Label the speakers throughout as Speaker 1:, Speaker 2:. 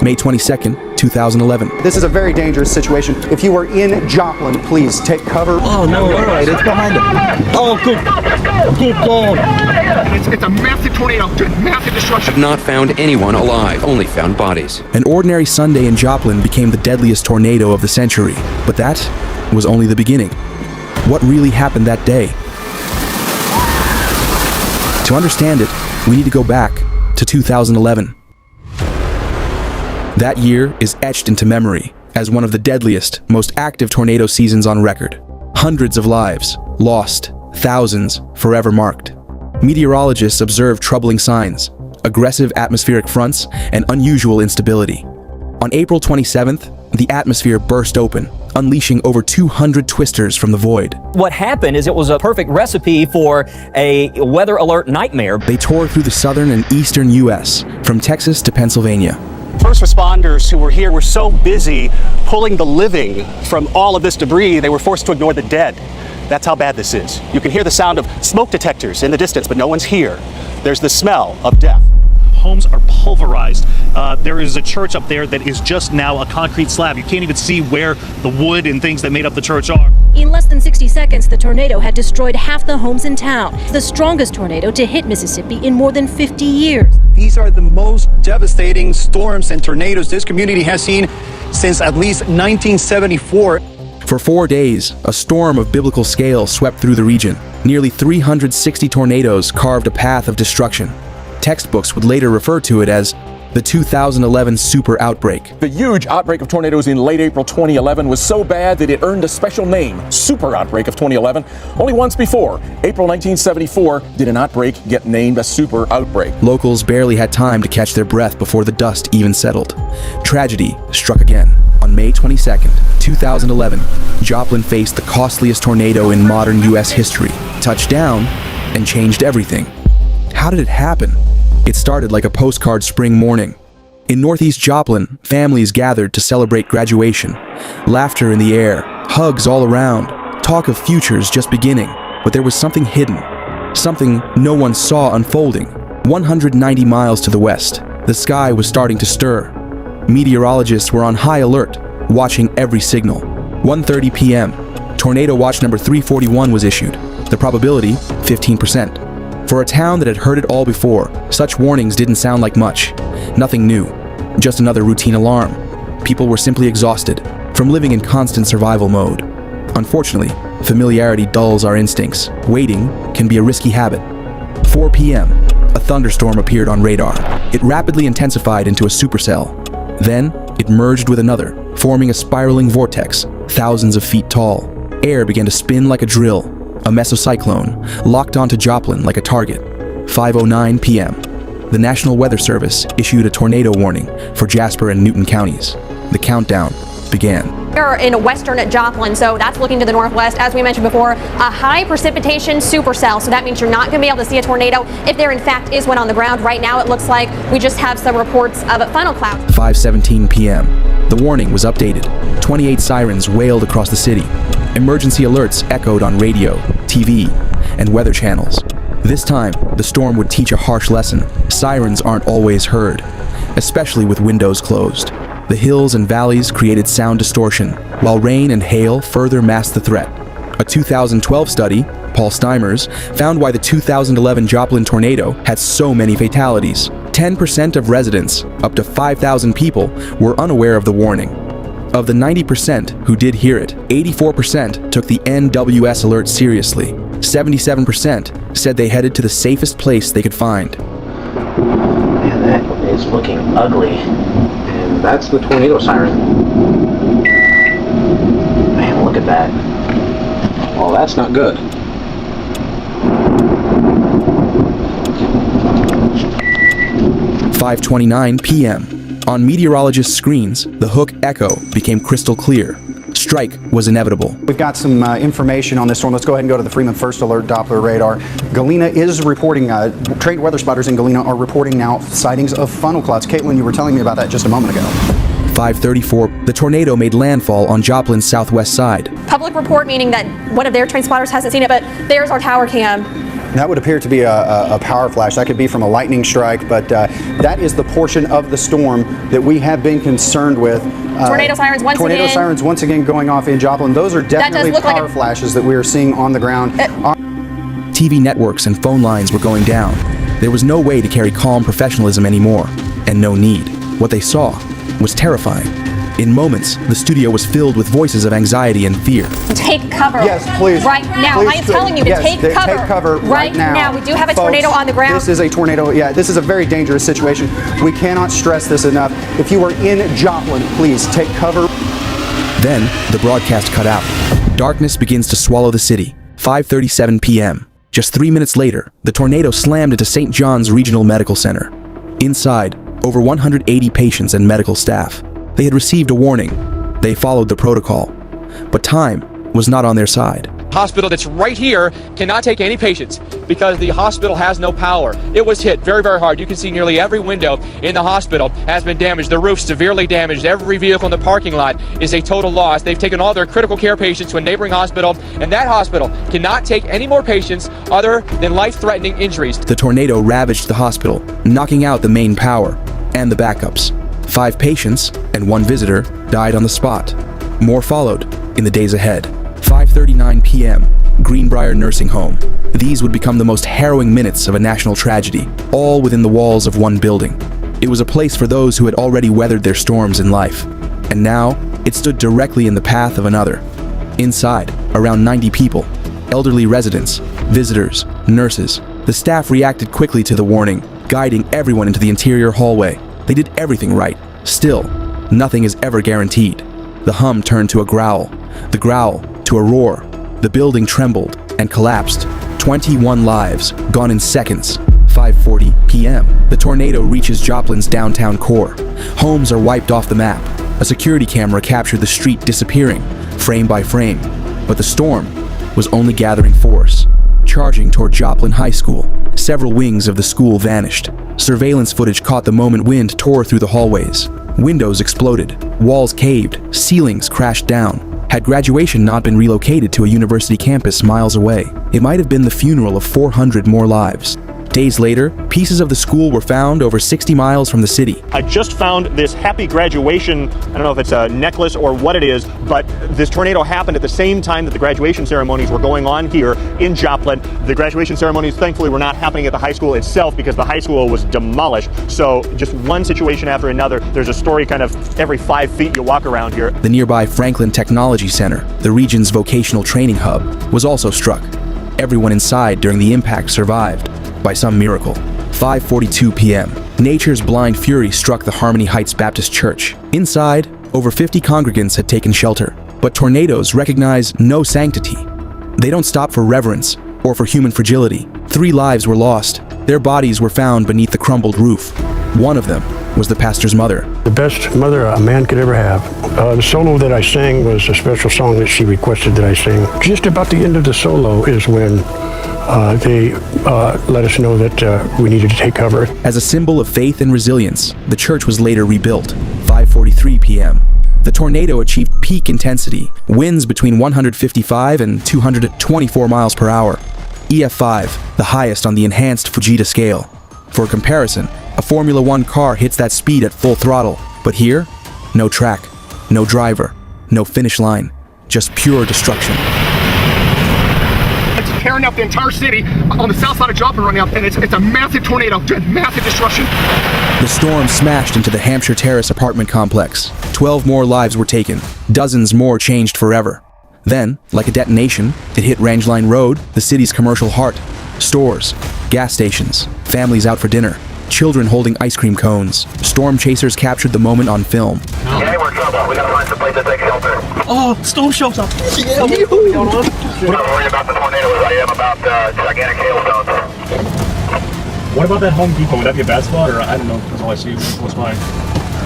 Speaker 1: May 22nd, 2011.
Speaker 2: This is a very dangerous situation. If you are in Joplin, please take cover.
Speaker 3: Oh, no, all right, it's behind it. Oh, good God.
Speaker 4: It's a massive tornado, massive destruction.
Speaker 5: Have not found anyone alive, only found bodies.
Speaker 1: An ordinary Sunday in Joplin became the deadliest tornado of the century, but that was only the beginning. What really happened that day? To understand it, we need to go back to 2011. That year is etched into memory as one of the deadliest, most active tornado seasons on record. Hundreds of lives lost, thousands forever marked. Meteorologists observed troubling signs, aggressive atmospheric fronts, and unusual instability. On April 27th, the atmosphere burst open, unleashing over 200 twisters from the void.
Speaker 6: What happened is it was a perfect recipe for a weather alert nightmare.
Speaker 1: They tore through the southern and eastern U.S., from Texas to Pennsylvania.
Speaker 7: First responders who were here were so busy pulling the living from all of this debris, they were forced to ignore the dead. That's how bad this is. You can hear the sound of smoke detectors in the distance, but no one's here. There's the smell of death.
Speaker 8: Homes are pulverized. There is a church up there that is just now a concrete slab. You can't even see where the wood and things that made up the church are.
Speaker 9: In less than 60 seconds, the tornado had destroyed half the homes in town. The strongest tornado to hit Mississippi in more than 50 years.
Speaker 2: These are the most devastating storms and tornadoes this community has seen since at least 1974.
Speaker 1: For 4 days, a storm of biblical scale swept through the region. Nearly 360 tornadoes carved a path of destruction. Textbooks would later refer to it as the 2011 super outbreak.
Speaker 3: The huge outbreak of tornadoes in late April 2011 was so bad that it earned a special name, Super Outbreak of 2011. Only once before, April 1974, did an outbreak get named a super outbreak.
Speaker 1: Locals barely had time to catch their breath before the dust even settled. Tragedy struck again. On May 22nd, 2011, Joplin faced the costliest tornado in modern U.S. history, touched down, and changed everything. How did it happen? It started like a postcard spring morning. In northeast Joplin, families gathered to celebrate graduation. Laughter in the air, hugs all around, talk of futures just beginning. But there was something hidden, something no one saw unfolding. 190 miles to the west, the sky was starting to stir. Meteorologists were on high alert, watching every signal. 1:30 p.m., Tornado Watch number 341 was issued. The probability, 15%. For a town that had heard it all before, such warnings didn't sound like much. Nothing new, just another routine alarm. People were simply exhausted from living in constant survival mode. Unfortunately, familiarity dulls our instincts. Waiting can be a risky habit. 4 p.m., a thunderstorm appeared on radar. It rapidly intensified into a supercell. Then, it merged with another, forming a spiraling vortex, thousands of feet tall. Air began to spin like a drill. A mesocyclone locked onto Joplin like a target. 5:09 p.m. The National Weather Service issued a tornado warning for Jasper and Newton counties. The countdown began.
Speaker 10: We're in western Joplin, so that's looking to the northwest. As we mentioned before, a high precipitation supercell, so that means you're not going to be able to see a tornado if there in fact is one on the ground. Right now it looks like we just have some reports of funnel clouds.
Speaker 1: 5:17 p.m. The warning was updated. 28 sirens wailed across the city. Emergency alerts echoed on radio, TV, and weather channels. This time, the storm would teach a harsh lesson. Sirens aren't always heard, especially with windows closed. The hills and valleys created sound distortion, while rain and hail further masked the threat. A 2012 study, Paul Steimer's, found why the 2011 Joplin tornado had so many fatalities. 10% of residents, up to 5,000 people, were unaware of the warning. Of the 90% who did hear it, 84% took the NWS alert seriously. 77% said they headed to the safest place they could find.
Speaker 11: Man, that is looking ugly. And that's the tornado siren. Man, look at that. Oh, that's not good.
Speaker 1: "5:29 p.m. On meteorologists' screens, the Hook echo became crystal clear. Strike was inevitable.
Speaker 2: We've got some information on this storm. Let's go ahead and go to the Freeman First Alert Doppler radar. Galena is reporting, trained weather spotters in Galena are reporting now sightings of funnel clouds. Caitlin, you were telling me about that just a moment ago.
Speaker 1: 5:34, the tornado made landfall on Joplin's southwest side.
Speaker 10: Public report meaning that one of their trained spotters hasn't seen it, but there's our tower cam.
Speaker 2: That would appear to be a power flash. That could be from a lightning strike, but that is the portion of the storm that we have been concerned with.
Speaker 10: Tornado sirens once again.
Speaker 2: Tornado sirens once again going off in Joplin. Those are definitely power flashes that we are seeing on the ground.
Speaker 1: TV networks and phone lines were going down. There was no way to carry calm professionalism anymore, and no need. What they saw was terrifying. In moments, the studio was filled with voices of anxiety and fear.
Speaker 10: Take cover.
Speaker 2: Yes, please.
Speaker 10: Right now.
Speaker 2: Please,
Speaker 10: I am telling you to take cover.
Speaker 2: Take cover right now.
Speaker 10: We do have a
Speaker 2: Folks,
Speaker 10: tornado on the ground.
Speaker 2: This is a tornado. Yeah, this is a very dangerous situation. We cannot stress this enough. If you are in Joplin, please take cover.
Speaker 1: Then, the broadcast cut out. Darkness begins to swallow the city. 5:37 p.m. Just 3 minutes later, the tornado slammed into St. John's Regional Medical Center. Inside, over 180 patients and medical staff. They had received a warning. They followed the protocol. But time was not on their side.
Speaker 12: Hospital that's right here cannot take any patients because the hospital has no power. It was hit very, very hard. You can see nearly every window in the hospital has been damaged. The roof severely damaged. Every vehicle in the parking lot is a total loss. They've taken all their critical care patients to a neighboring hospital, and that hospital cannot take any more patients other than life-threatening injuries.
Speaker 1: The tornado ravaged the hospital, knocking out the main power and the backups. 5 patients and 1 visitor died on the spot. More followed in the days ahead. 5:39 p.m., Greenbrier Nursing Home. These would become the most harrowing minutes of a national tragedy, all within the walls of one building. It was a place for those who had already weathered their storms in life, and now it stood directly in the path of another. Inside, around 90 people, elderly residents, visitors, nurses. The staff reacted quickly to the warning, guiding everyone into the interior hallway. They did everything right. Still, nothing is ever guaranteed. The hum turned to a growl, the growl to a roar. The building trembled and collapsed. 21 lives gone in seconds. 5:40 p.m. The tornado reaches Joplin's downtown core. Homes are wiped off the map. A security camera captured the street disappearing, frame by frame. But the storm was only gathering force. Charging toward Joplin High School, several wings of the school vanished. Surveillance footage caught the moment wind tore through the hallways. Windows exploded, walls caved, ceilings crashed down. Had graduation not been relocated to a university campus miles away, it might have been the funeral of 400 more lives. Days later, pieces of the school were found over 60 miles from the city.
Speaker 13: I just found this happy graduation, I don't know if it's a necklace or what it is, but this tornado happened at the same time that the graduation ceremonies were going on here in Joplin. The graduation ceremonies, thankfully, were not happening at the high school itself because the high school was demolished. So just one situation after another. There's a story kind of every 5 feet you walk around here.
Speaker 1: The nearby Franklin Technology Center, the region's vocational training hub, was also struck. Everyone inside during the impact survived. By some miracle. 5:42 p.m. Nature's blind fury struck the Harmony Heights Baptist Church. Inside, over 50 congregants had taken shelter. But tornadoes recognize no sanctity. They don't stop for reverence or for human fragility. 3 lives were lost. Their bodies were found beneath the crumbled roof. One of them was the pastor's mother.
Speaker 14: The best mother a man could ever have. The solo that I sang was a special song that she requested that I sing. Just about the end of the solo is when they let us know that we needed to take cover.
Speaker 1: As a symbol of faith and resilience, the church was later rebuilt. 5:43 p.m. The tornado achieved peak intensity, winds between 155 and 224 miles per hour. EF5, the highest on the enhanced Fujita scale. For comparison, a Formula One car hits that speed at full throttle. But here, no track, no driver, no finish line, just pure destruction.
Speaker 4: It's tearing up the entire city on the south side of Joplin right now, and it's a massive tornado, massive destruction.
Speaker 1: The storm smashed into the Hampshire Terrace apartment complex. 12 more lives were taken. Dozens more changed forever. Then, like a detonation, it hit Rangeline Road, the city's commercial heart. Stores, gas stations, families out for dinner, children holding ice cream cones. Storm chasers captured the moment on film.
Speaker 4: Yeah, we're trouble. We gotta find some place to take shelter.
Speaker 8: Oh, storm shelter.
Speaker 4: Yeah, I'm not worried about the tornado as I am about gigantic hailstones.
Speaker 8: What about that Home Depot? Would that be a bad spot, or I don't know? That's all I see. What's mine?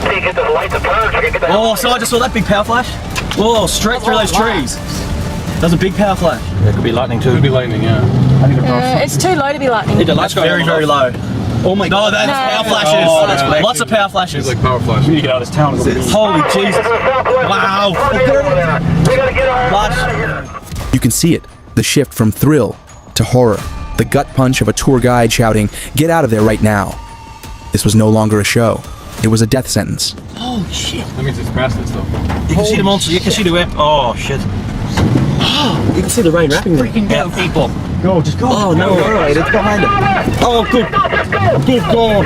Speaker 4: So you get the lights of turns. You get the
Speaker 6: so I just saw that big power flash. Whoa, straight through those trees. That was a big power flash.
Speaker 15: It could be lightning too.
Speaker 8: Could be lightning, yeah.
Speaker 16: It's too low to be lightning.
Speaker 6: That's very, very low. Oh my god, that's power flashes.
Speaker 8: Oh,
Speaker 6: Lots of power flashes.
Speaker 8: It's like power flashes. We need to get out of this town.
Speaker 6: Holy Jesus. Wow.
Speaker 1: You can see it, the shift from thrill to horror. The gut punch of a tour guide shouting, "Get out of there right now." This was no longer a show. It was a death sentence.
Speaker 15: Oh shit.
Speaker 12: That means it's past this though.
Speaker 15: You can see the monster, you can see the whip. Oh shit. You can see the rain wrapping them.
Speaker 8: Freaking go, people.
Speaker 15: Go, just go. Oh no, alright, it's behind it. Oh good. Good God.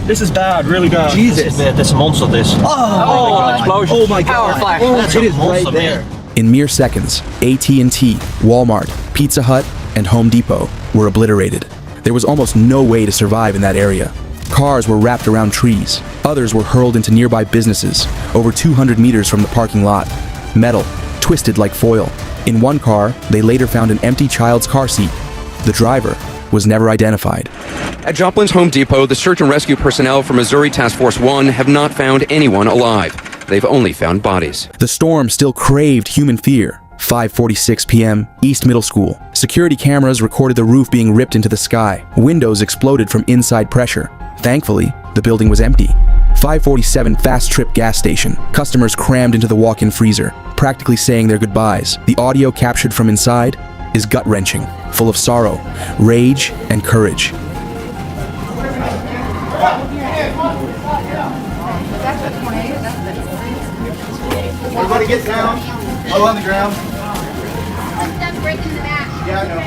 Speaker 15: This is bad, really bad. Jesus. This is a monster, this. Oh, explosion. Oh my God.
Speaker 6: Power flash.
Speaker 15: Oh, it is right there.
Speaker 1: In mere seconds, AT&T, Walmart, Pizza Hut, and Home Depot were obliterated. There was almost no way to survive in that area. Cars were wrapped around trees. Others were hurled into nearby businesses, over 200 meters from the parking lot. Metal, twisted like foil. In one car, they later found an empty child's car seat. The driver was never identified.
Speaker 5: At Joplin's Home Depot, the search and rescue personnel from Missouri Task Force 1 have not found anyone alive. They've only found bodies.
Speaker 1: The storm still craved human fear. 5:46 p.m., East Middle School. Security cameras recorded the roof being ripped into the sky. Windows exploded from inside pressure. Thankfully, the building was empty. 547 Fast Trip gas station. Customers crammed into the walk-in freezer, practically saying their goodbyes. The audio captured from inside is gut-wrenching, full of sorrow, rage, and courage.
Speaker 2: Everybody get down. Low on the ground.
Speaker 17: That's breaking the back.
Speaker 2: Yeah, I know.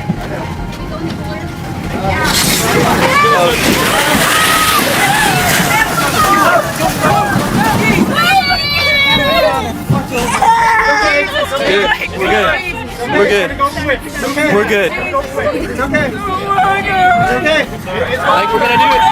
Speaker 15: We're good. We're good. We're good.
Speaker 2: It's okay. It's okay.
Speaker 15: I think we're gonna do it.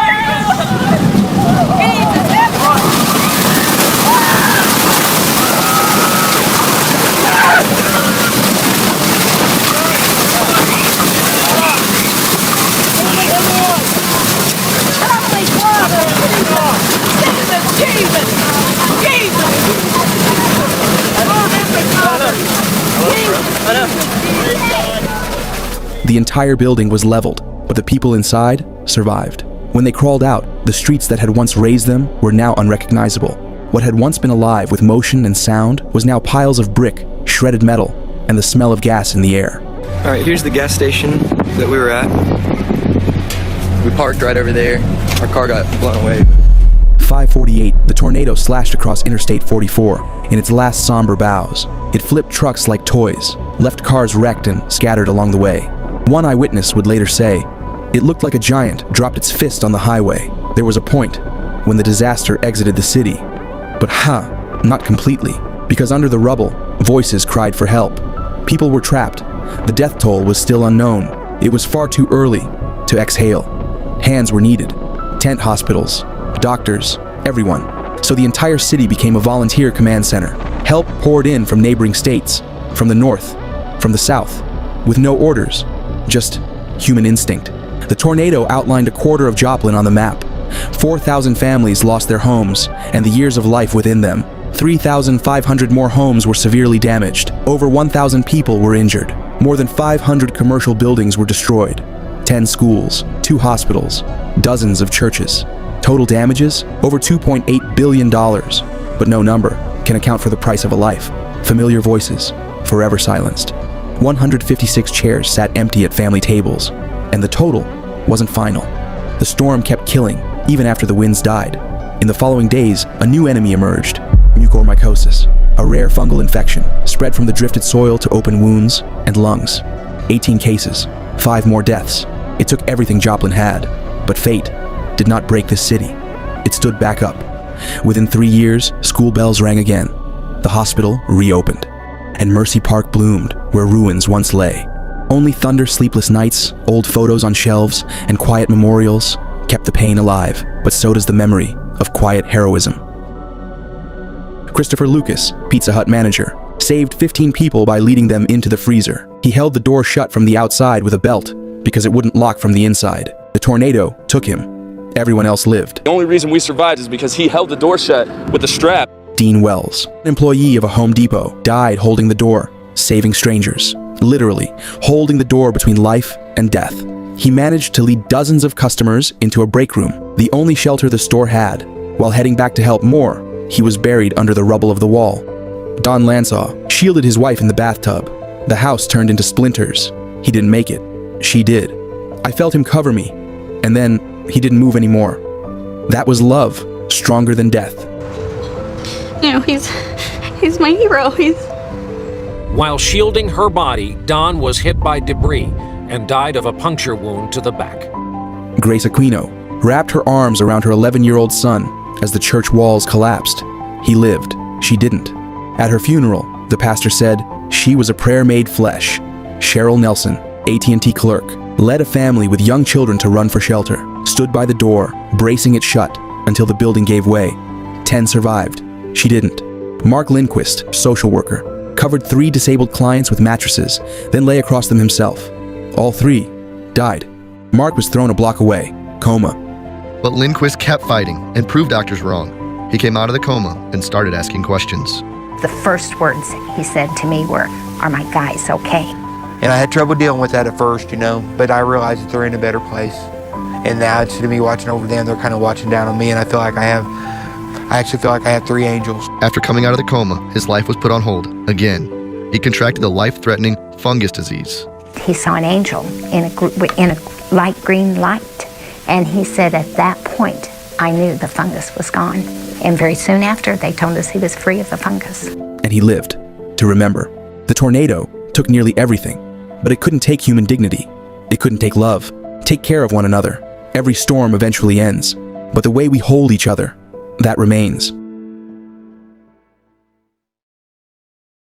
Speaker 1: The entire building was leveled, but the people inside survived. When they crawled out, the streets that had once raised them were now unrecognizable. What had once been alive with motion and sound was now piles of brick, shredded metal, and the smell of gas in the air.
Speaker 18: All right, here's the gas station that we were at. We parked right over there. Our car got blown away.
Speaker 1: 5:48, the tornado slashed across Interstate 44 in its last somber bows. It flipped trucks like toys, left cars wrecked and scattered along the way. One eyewitness would later say, "It looked like a giant dropped its fist on the highway. There was a point when the disaster exited the city." But not completely, because under the rubble, voices cried for help. People were trapped. The death toll was still unknown. It was far too early to exhale. Hands were needed. Tent hospitals, doctors, everyone. So the entire city became a volunteer command center. Help poured in from neighboring states, from the north, from the south, with no orders, just human instinct. The tornado outlined a quarter of Joplin on the map. 4,000 families lost their homes and the years of life within them. 3,500 more homes were severely damaged. Over 1,000 people were injured. More than 500 commercial buildings were destroyed. 10 schools, 2 hospitals, dozens of churches. Total damages? Over $2.8 billion. But no number can account for the price of a life. Familiar voices, forever silenced. 156 chairs sat empty at family tables, and the total wasn't final. The storm kept killing, even after the winds died. In the following days, a new enemy emerged, mucormycosis, a rare fungal infection, spread from the drifted soil to open wounds and lungs. 18 cases, 5 more deaths. It took everything Joplin had, but fate did not break this city. It stood back up. Within 3 years, school bells rang again. The hospital reopened, and Mercy Park bloomed where ruins once lay. Only thunder, sleepless nights, old photos on shelves, and quiet memorials kept the pain alive, but so does the memory of quiet heroism. Christopher Lucas, Pizza Hut manager, saved 15 people by leading them into the freezer. He held the door shut from the outside with a belt because it wouldn't lock from the inside. The tornado took him. Everyone else lived.
Speaker 19: The only reason we survived is because he held the door shut with a strap.
Speaker 1: Dean Wells, an employee of a Home Depot, died holding the door, saving strangers. Literally, holding the door between life and death. He managed to lead dozens of customers into a break room, the only shelter the store had. While heading back to help more, he was buried under the rubble of the wall. Don Lansaw shielded his wife in the bathtub. The house turned into splinters. He didn't make it, She did. I felt him cover me, and then he didn't move anymore. That was love, stronger than death.
Speaker 17: You know, he's my hero.
Speaker 20: While shielding her body, Dawn was hit by debris and died of a puncture wound to the back.
Speaker 1: Grace Aquino wrapped her arms around her 11-year-old son as the church walls collapsed. He lived. She didn't. At her funeral, the pastor said she was a prayer made flesh. Cheryl Nelson, AT&T clerk, led a family with young children to run for shelter, stood by the door, bracing it shut until the building gave way. 10 survived. She didn't. Mark Lindquist, social worker, covered 3 disabled clients with mattresses, then lay across them himself. All 3 died. Mark was thrown a block away, coma.
Speaker 21: But Lindquist kept fighting and proved doctors wrong. He came out of the coma and started asking questions.
Speaker 22: The first words he said to me were, "Are my guys okay?"
Speaker 23: And I had trouble dealing with that at first, you know, but I realized that they're in a better place. And now instead of me watching over them, they're kind of watching down on me, and I actually feel like I have 3 angels.
Speaker 21: After coming out of the coma, his life was put on hold again. He contracted the life-threatening fungus disease.
Speaker 22: He saw an angel in a light green light, and he said at that point, I knew the fungus was gone. And very soon after, they told us he was free of the fungus.
Speaker 1: And he lived to remember. The tornado took nearly everything, but it couldn't take human dignity. It couldn't take love, take care of one another. Every storm eventually ends, but the way we hold each other, that remains.